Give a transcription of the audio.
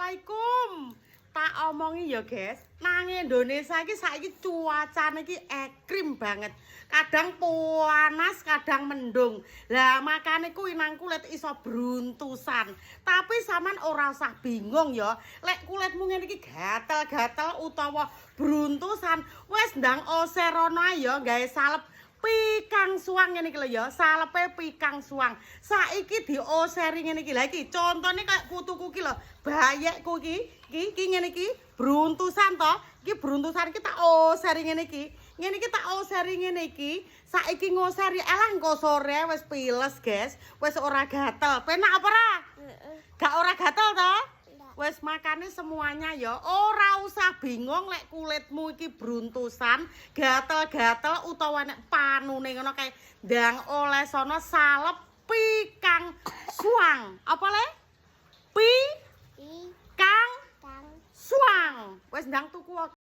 Assalamualaikum. Tak omongi ya, guys. Nang Indonesia iki saiki cuacane iki ekstrim banget. Kadang panas, kadang mendung. Lah makane kuwi nang kulit iso bruntusan. Tapi sampean ora usah bingung ya. Lek kulitmu ngene iki gatel-gatel utawa bruntusan, wis ndang oserono ae ya gawe salep pikang suang ngene iki lho ya, salepe pikang suang. Saiki dioseri ngene iki. Lah iki contone kayak putuku iki lho, bayekku iki ngene iki bruntusan to. Iki bruntusan iki tak oseri ngene iki. Ngene iki tak oseri ngene iki. Saiki ngoseri elah engko sore wis piles, guys. Wis ora gatel. Penak apa ora? Gak ora gatel to? Wes makane semuanya ya ora usah bingung lek kulitmu iki bruntusan, gatel-gatel utawa nek panune ngono kae ndang oleh sono salep pikang suang. Apa le? Pikang suang. Wes ndang tuku